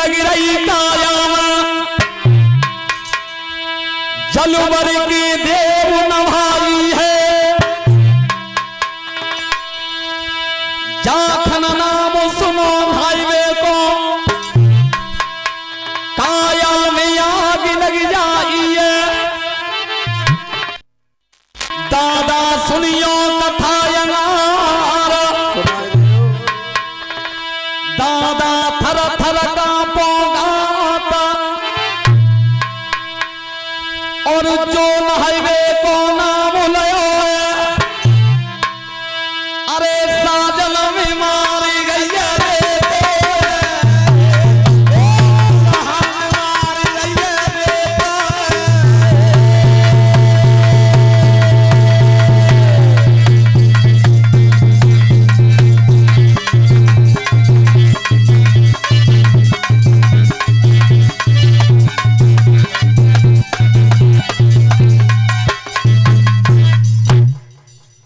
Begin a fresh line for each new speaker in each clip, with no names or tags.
लग रही कायाम जलवर की देव नभाई है जाखन नाम सुनो भाईवे को काया में आग लग जाई है दादा सुनियो कथा यनार दादा थर थर कांपोगाता और जो नहाइवे को नाम लयो अरे साजन में मारी गई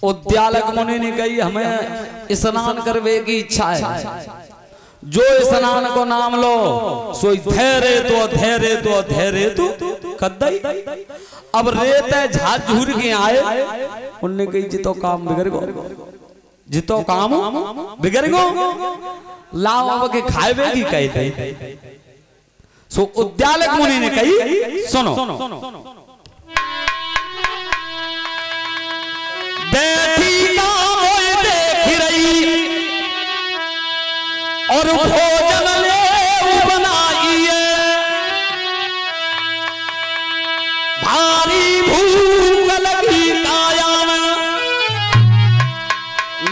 उद्यालक मुनि ने कही हमें स्नान करवे की इच्छा है जो स्नान को नाम लो सोई धैर्य तो कदई अब रेत झाझ झूर के आए उनने कही जितो काम बिगड़ गो लाओ अब के खाएवे की कहते सो उद्यालक मुनि ने कही सुनो बैठी गाँव देख रही और भोजन ले बनाइए भारी भूख लगी काया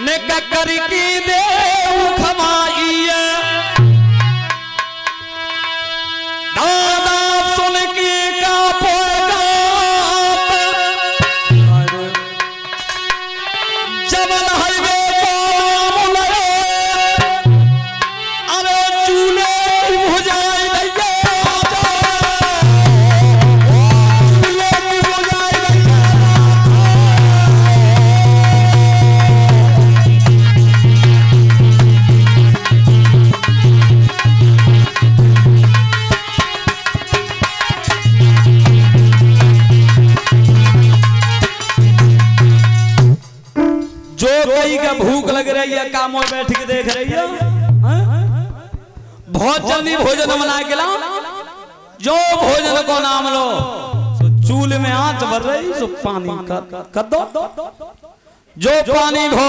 निक करके देव खमाइए दादा सुन के का भूख लग रही है कामों बैठ के देख रही है बहुत जल्दी भोजन बना के लाओ जो भोजन को नाम लो तो चूल्हे में आंच भर रही तो पानी कर दो जो पानी भो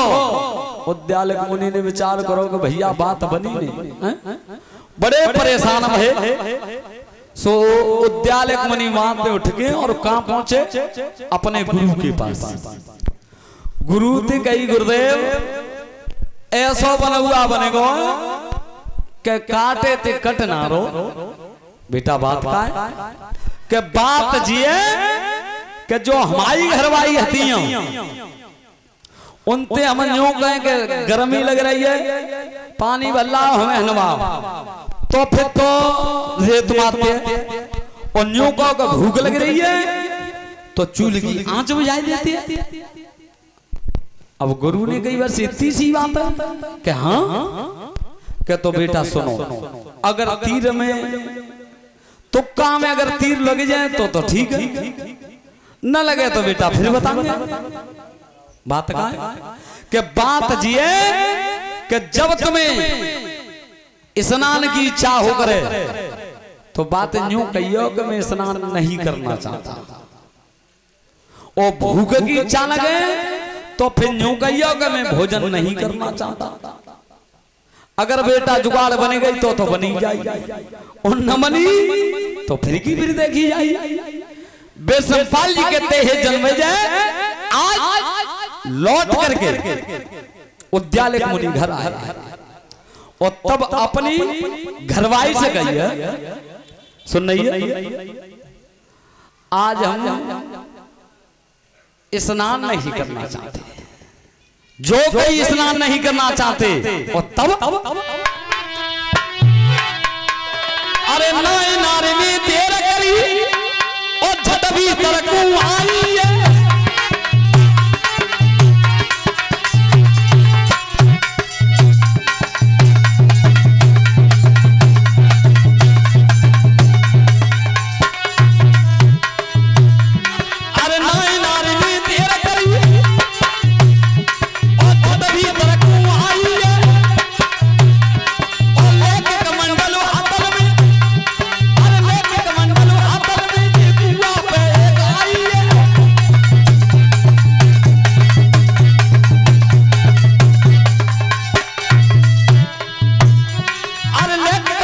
उद्यालक मुनि ने विचार करो कि भैया बात बनी नहीं बड़े परेशान भये सो उद्यालक मुनि वहां पे उठ के और कहां पहुंचे अपने गुरु के पास गुरु थे कही गुरुदेव ऐसा बना हुआ बनेगो के काटे ते कट ना रो बेटा बात का है के बात जिए के जो हमारी घरवाई हती उनते हम यूं कहें कि गर्मी लग रही है पानी भल्ला हमें हनवाओ तो फिर तो रेत मारते और यूं को भूख लग रही है तो चूल्हे की आंच बुझाई देती है अब गुरु ने कई बार इतनी सी बात है कि हाँ क्या तो बेटा सुनो अगर तीर में तुक्का में अगर तीर लग जाए तो ठीक है न लगे तो बेटा फिर बताएंगे बात का कि बात जिए कि जब तुम्हें स्नान की इच्छा हो करे तो बात यूं कहियो कि मैं स्नान नहीं करना चाहता और भूख की इच्छा लगे तो फिर यूं कहियो कि मैं भोजन नहीं करना चाहता अगर बेटा जुगाड़ बनी गई तो बनी जाए और न बनी तो फिर की फिर देखी जाए बेसंपाल जी कहते हैं जन्म जाए आज लौट करके उद्यालक मुनि घर आए और तब अपनी घरवाई से कही है सुन रही आज हम स्नान नहीं करना चाहते जो कोई स्नान नहीं करना चाहते और तब अरे नाय नारे में देर करी और झट भी तरकू आई है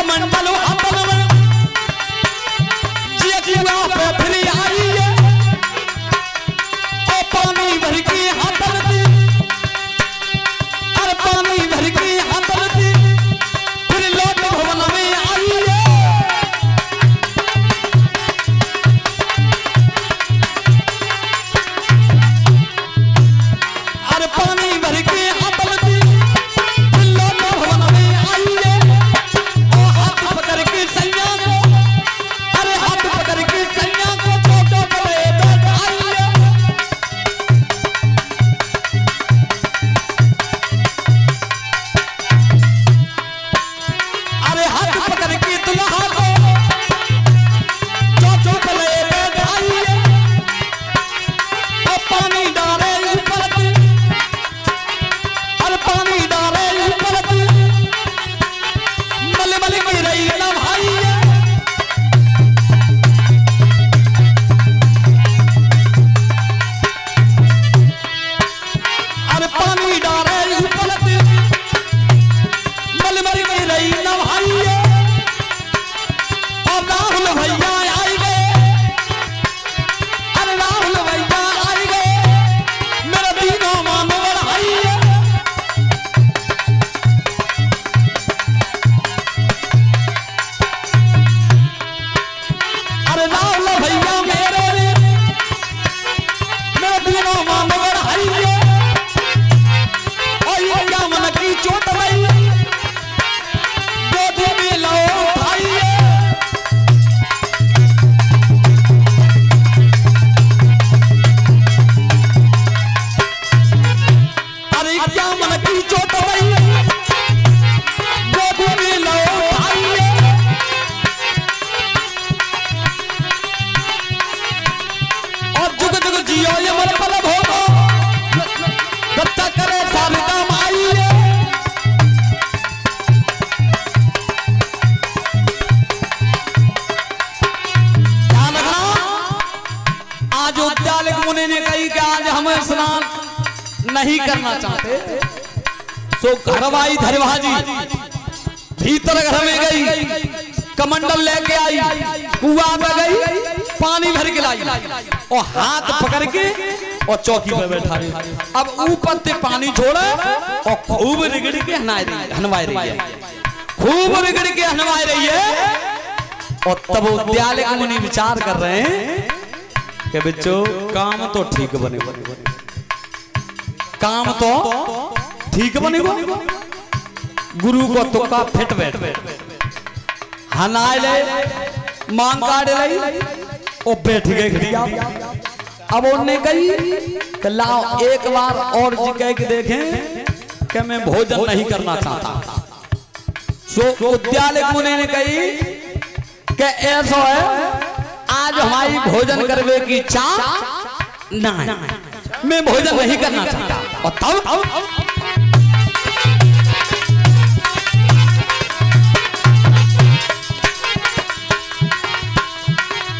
कमंडल हाथन में जीवा पे फिर आई है और पानी भर के हाथन दी और पानी भर के हाथन दी फिर लोक भवन में आई है और पानी भर के हाथन दी फिर लोक भवन में आई है और हाथ पकड़ के सैया को अरे हाथ पकड़ के सैया को छोटो करे बैठ आई है अरे हाथ पकड़ के दुल्हा को छोटो करे बैठ आई है और पानी डाले ऊपर और पानी डाले ऊपर मल मल की रही ना भाई है अरे पानी डाले ऊपर मल मल की रही ना भाई है और राहुल भैया आई गए अरे राहुल भैया आई गए मेरा दीनो मानो बढ़ाई है अरे राहुल भैया मेरे मेरा दीनो मानो बढ़ाई है और ये क्या मन की चोट रही गोदी में लो भाई है अरे क्या मन की चोट रही गोदी में लो भाई है और जुग जुग जियो ये मर पल भोगो दत्ता करे सारे काम आई है ध्यान रखना आज उद्यालय मुनि ने कही कि आज हम स्नान नहीं करना चाहते सो घरवाई धरवाजी भीतर घर में गई कमंडल लेके आई कुआं पे गई पानी भर के लाई और हाथ पकड़ के और चौकी पे बैठा रही अब ऊपर से पानी छोड़ा और खूब रिगड़ के हनवाई रही है खूब रिगड़ के हनवाई रही है और तब उद्यालय मुनि विचार कर रहे हैं कि बच्चों काम तो ठीक बनेगा काम तो ठीक बनेगा गुरु को तुक्का फिट बैठ हनाए ले मांग काट ले और बैठ गए खड़िया अब उन्होंने कही कि लाओ एक बार और जी कह के देखें कि मैं भोजन नहीं करना चाहता सो उद्यालय मुनि ने कही कि ऐसा है आज हमारी भोजन करवे की इच्छा नहीं मैं भोजन नहीं करना चाहता और तब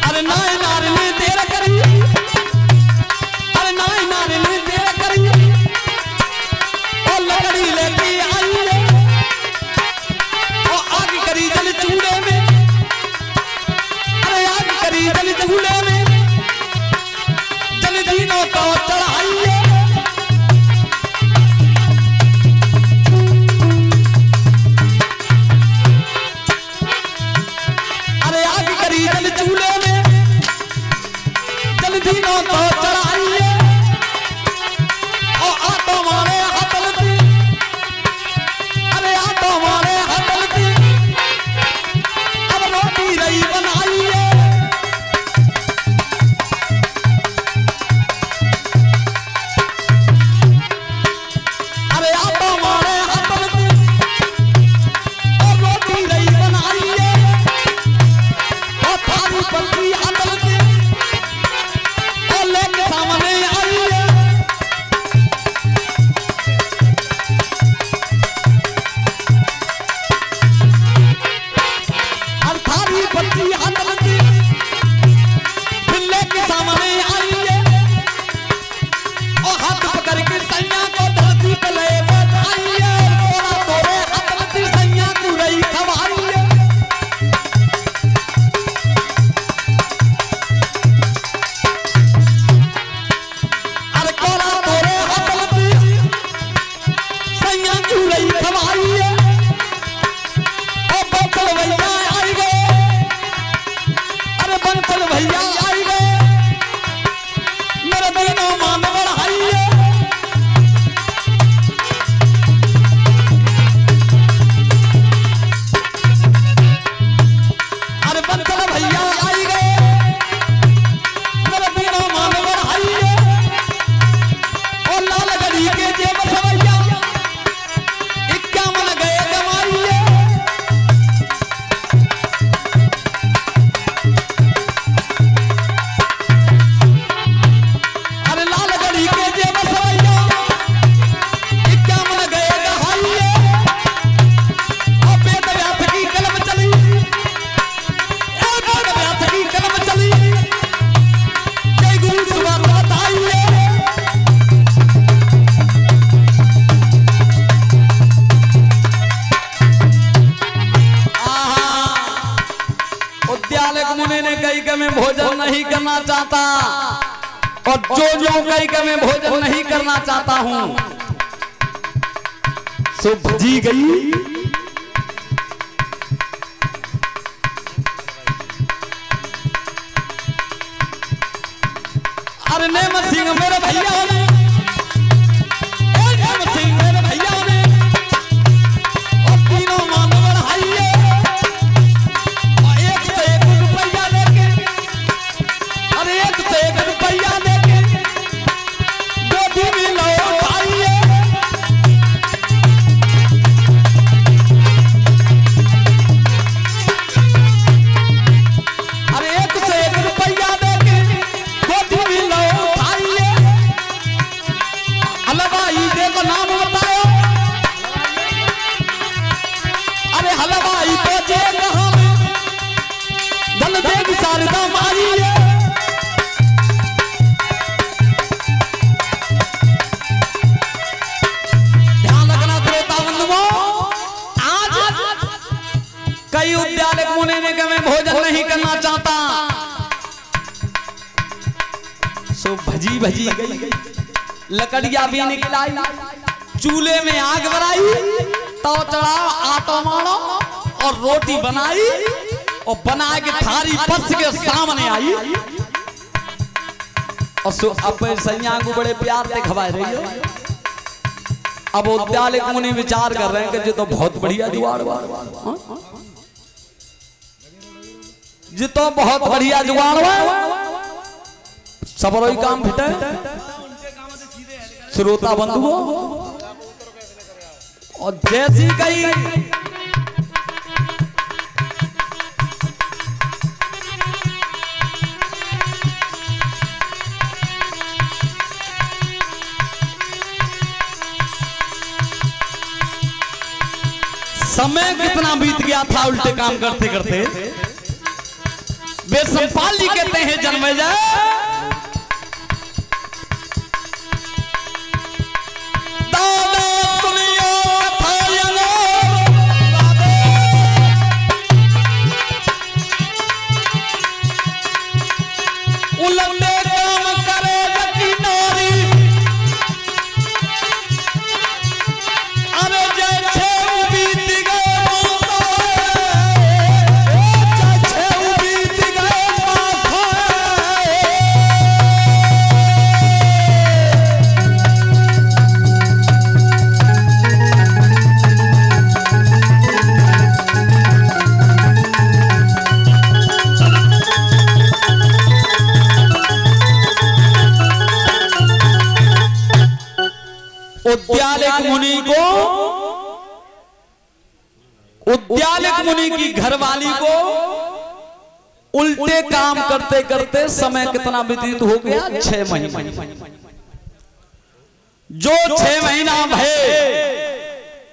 अरे नाय नारे ने तेरा करी अरे नाय नारे ने तेरा करी और लकड़ी लेके आई है और आग करी जल चूल्हे में अरे आग करी जल चूल्हे में जल दीनों को चढ़ाई है अरे आग करी जल चूल्हे में जल दीनों को चढ़ाई है और आटो मारे हतल दी अरे आटो मारे हतल दी अब रोटी रही बनाई है अरे आटो मारे हतल दी और रोटी रही बनाई है और थाली पलटी हतल दी और ले कही कि मैं भोजन नहीं करना चाहता, और जो कही कि मैं भोजन नहीं करना चाहता हूं, सो भजी गई। अरे नेम सिंह मेरे भैया ने, नेम सिंह मेरे भैया ने, और तीनों मानव बढ़ाइए, और 1 से 1 रुपया लेके, अरे 1 से 1 रुपया लेके गोदी में लौट आइए। अरे 1 से 1 रुपया लेके गोदी में लौट आइए। हलवाई दे को नाम बताओ, अरे हलवाई तो जे कहा धन देगी शारदा माई। ध्यान रखना श्रोता बंधुओं, आज कई उद्यालय मुनि ने कि मैं भोजन नहीं करना चाहता, सो भजी भजी गई। लकड़िया भी निकलाई, चूल्हे में आग बनाई, तो चढ़ाओ आटा मारो, और रोटी बनाई, और बना के थारी पर्स के सामने आई, और सो अब सैया को बड़े प्यार से खवा रही हो। अब उद्यालय मुनि विचार कर रहे हैं कि ये तो बहुत बढ़िया जुगाड़, ये तो बहुत बढ़िया जुगाड़, सब रोई काम फिटे। श्रोता बंधुओं, और जैसी कही समय कितना बीत गया था उल्टे काम करते करते। वे सम्पाल जी कहते हैं जन्मेजय, उद्यालक मुनि की घरवाली को उल्टे काम करते करते समय कितना व्यतीत हो गया, 6 महीने। जो 6 महीना भय,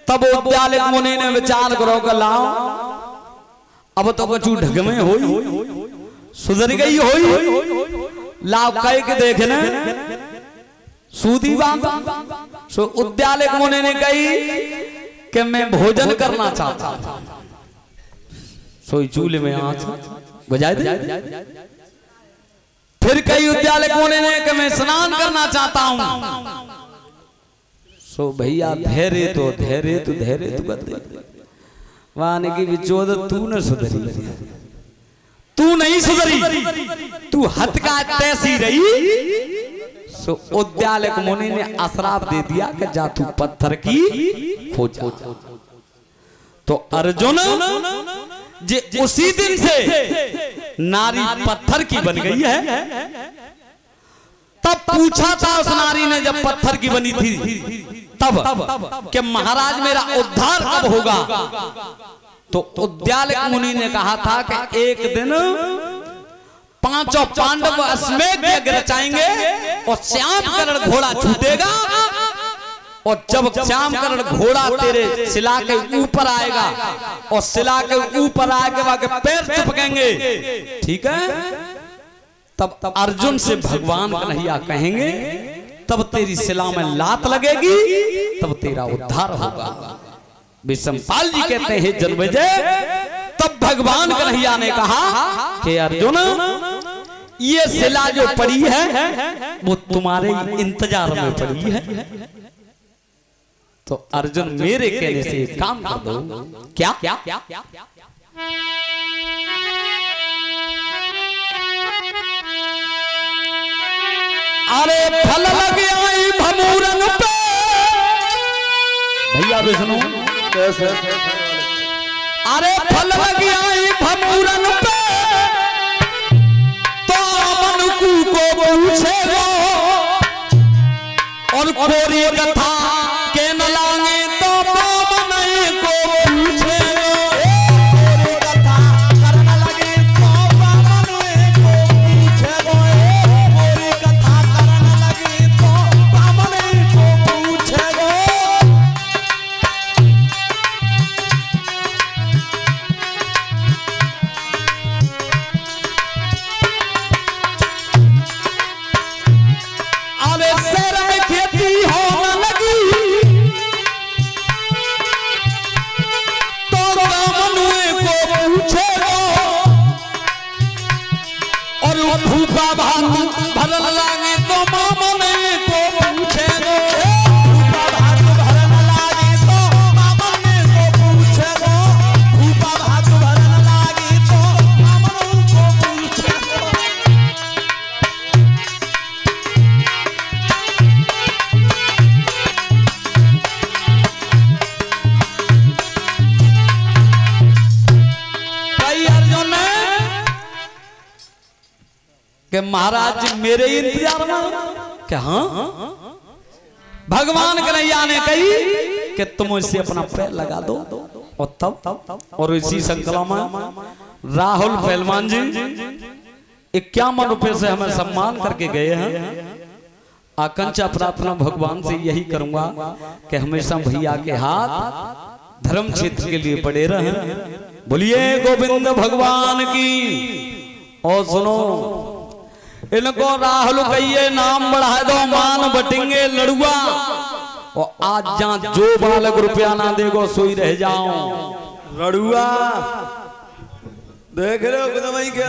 तब उद्यालक मुनि ने विचार करो कि लाओ अब तो कछु ढग में हो, सुधर गई हो, लाओ कह के देखने सूदी बात। सो उद्यालक मुनि ने कही कि मैं भोजन करना चाहता था, सोई चूल्हे में आंच बुझाई दे। फिर कई उद्यालक मुनि ने कि मैं स्नान करना चाहता हूं, सो भैया धैर्य तो करते वाने की विचोद तू न सुधरी, तू नहीं सुधरी, तू हथ का तैसी रही। सो उद्यालक मुनि ने आश्राप दे दिया कि जा तू पत्थर की खोज। तो अर्जुन जे उसी दिन से नारी पत्थर की बन गई है। तब पूछा था उस नारी ने जब पत्थर की बनी थी तब कि महाराज मेरा उद्धार कब होगा। तो उद्यालक मुनि ने कहा था कि एक दिन 5 पांडव अश्वमेध यज्ञ रचाएंगे और श्यामकरण घोड़ा छूटेगा, और जब श्यामकरण घोड़ा तेरे शिला के ऊपर आएगा और शिला के ऊपर आके वहां के पैर चिपकेंगे, ठीक है, तब अर्जुन से भगवान कन्हैया कहेंगे, तब तेरी शिला में लात लगेगी, तब तेरा उद्धार होगा। विषमपाल जी कहते हैं जन्मेजय तब भगवान कन्हैया ने कहा कि अर्जुन ये शिला जो पड़ी है वो तुम्हारे इंतजार में पड़ी है, तो अर्जुन मेरे कहने से काम कर दो। क्या क्या क्या क्या क्या अरे फल लग आई भमूरन पे भैया विष्णु अरे फल लग आई भमूरन पे तो मनुकु को पूछेगा और कोरी कथा के न लागे तो मन को पूछेगा भरल लागे तो मामने को पूछेगो भरल लागे तो मामने को पूछेगो भूपा भात भरल लागे तो मामने को पूछेगो। कई अर्जुन कि महाराज मेरे इंतजार में क्या? हाँ भगवान कन्हैया ने कही कि तुम इससे अपना पैर लगा दो और तब और इसी श्रृंखला में राहुल पहलवान जी 51 रुपए से हमें सम्मान करके गए हैं। आकांक्षा प्रार्थना भगवान से यही करूंगा कि हमेशा भैया के हाथ धर्म क्षेत्र के लिए पड़े रहे। बोलिए गोविंद भगवान की। और सुनो इनको राहुल कहिए नाम बढ़ा दो मान बटेंगे लड़ुआ और आज जहां जो बालक रुपया ना देगो सोई रह जाओ लड़ुआ। देख रहे हो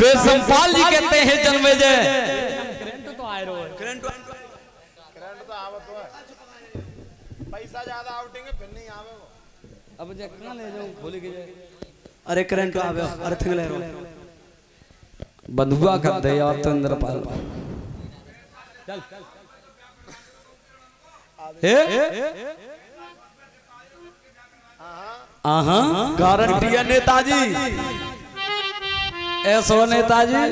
बेसंपाल जी कहते हैं जन्मे जय करंट तो आए रहो करंट तो आवत है पैसा ज्यादा आउटिंग है फिर नहीं आवे वो अब जे कहां ले जाऊं खोली के जाए अरे करंट तो आवे अर्थ ले रहो बंधुआ कर दे यार तो इंद्रपाल चल गारंटी है नेताजी। ऐसा नेताजी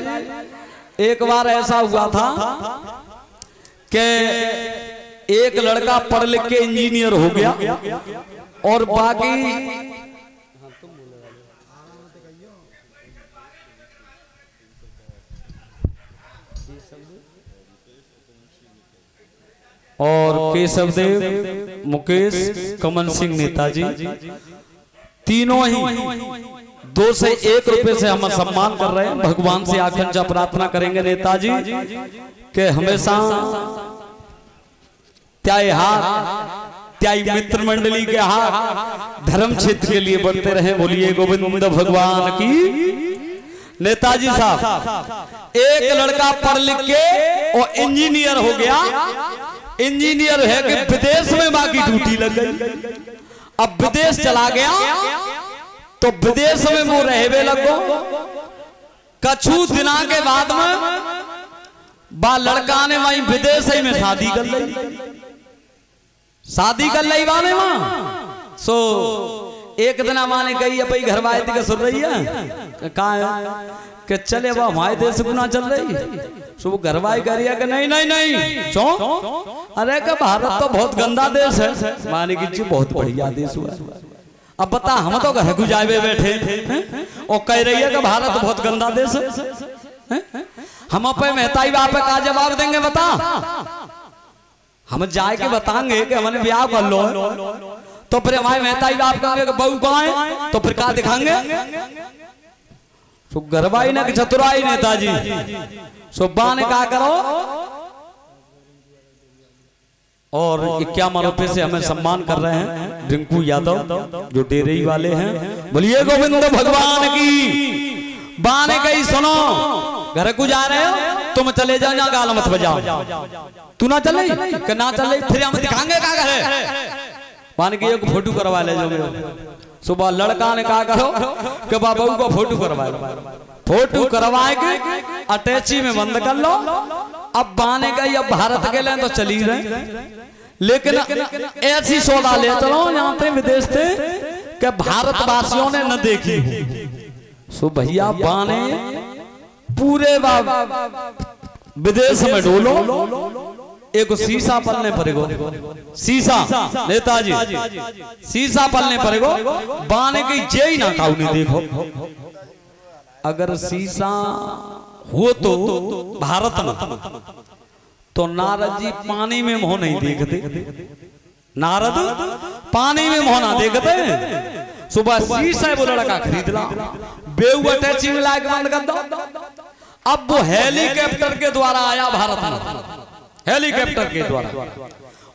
एक बार ऐसा हुआ था कि एक लड़का पढ़ लिख के इंजीनियर हो गया और बाकी और केशव देव मुकेश कमल सिंह नेताजी तीनों ही 2 से 1 रुपए से हम सम्मान कर रहे हैं। भगवान से आकांक्षा प्रार्थना करेंगे नेताजी के हमेशा त्याई हाथ त्याई मित्र मंडली के हाथ धर्म क्षेत्र के लिए बढ़ते रहे। बोलिए गोविंद भगवान की। नेताजी साहब एक लड़का पढ़ लिख के और इंजीनियर हो गया। इंजीनियर है कि विदेश में बाकी ड्यूटी लग गई। अब विदेश चला गया तो विदेश में वो रहवे लगो। कछु दिना के बाद में बा लड़का ने वहीं विदेश में शादी कर ली। शादी कर ली वाले वहां सो एक दिन माने गई भाई घर वाले का सुन रही है कहा कि चले वह हमारे देश गुना चल रही सो वो घरवाई करिए कि नहीं नहीं नहीं क्यों? अरे का भारत तो बहुत गंदा देश है। माने की बहुत बढ़िया देश हुआ। अब बता हम तो घर गुजारे बैठे और कह रही है कि भारत बहुत गंदा देश है। हम अपने मेहताई बाप का जवाब देंगे बता? हम जाए के बताएंगे कि हमने ब्याह कर लो तो फिर हमारे मेहताई बाप कहेंगे कि बहू कहाँ है तो फिर कहा दिखाएंगे? तो गरबाई ना कि चतुराई नेताजी सुब्बा ने कहा करो और 51 रुपए से हमें सम्मान कर रहे हैं रिंकू यादव जो डेरी वाले हैं। बोलिए गोविंद भगवान की। बाने कही सुनो, घर को जा रहे हो तुम चले जाओ, ना गाल मत बजाओ। तू ना चले कि ना चले, फिर हम दिखाएंगे क्या करे। मान के एक फोटो करवा ले जो। सुबह लड़का ने कहा करो कि बाबू को फोटो करवा लो। फोटो करवाए के अटैची में बंद कर लो। अब बाने का अब भारत के लिए तो चली रहे, लेकिन ऐसी सोडा ले चलो यहाँ पे विदेश से कि भारतवासियों ने न देखी। सो भैया बाने पूरे विदेश में डोलो, एक शीशा पलने पड़ेगो। शीशा नेताजी शीशा पलने पड़ेगो। बाने की जय ना खाऊ नहीं देखो। अगर शीशा हो तो भारत में तो नारद जी पानी में मोह नहीं देखते। नारद पानी में मोह ना देखते। सुबह शीशा वो लड़का खरीद ला, बेऊ अटैची में लाके बंद कर दो। अब वो हेलीकॉप्टर के द्वारा आया भारत में, हेलीकॉप्टर के द्वारा।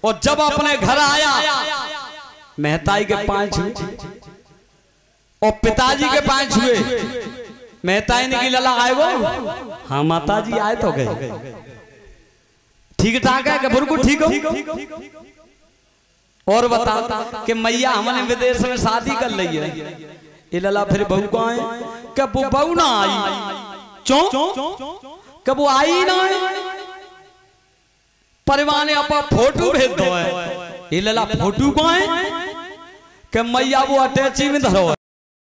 और जब अपने घर आया मेहताई के पांव छुए और पिताजी के पांव छुए। मेहताई ने की लला आए वो, हाँ माता जी आए तो गए, ठीक ठाक है बिल्कुल ठीक हो। और बता कि मैया हमने विदेश में शादी कर ली है। ये लला फिर बहू को आए, क्या वो बहू ना आई? कब वो आई ना परिवार ने अपा फोटो भेज दो है। ये लला फोटो को आए कि मैया वो अटैची में धरो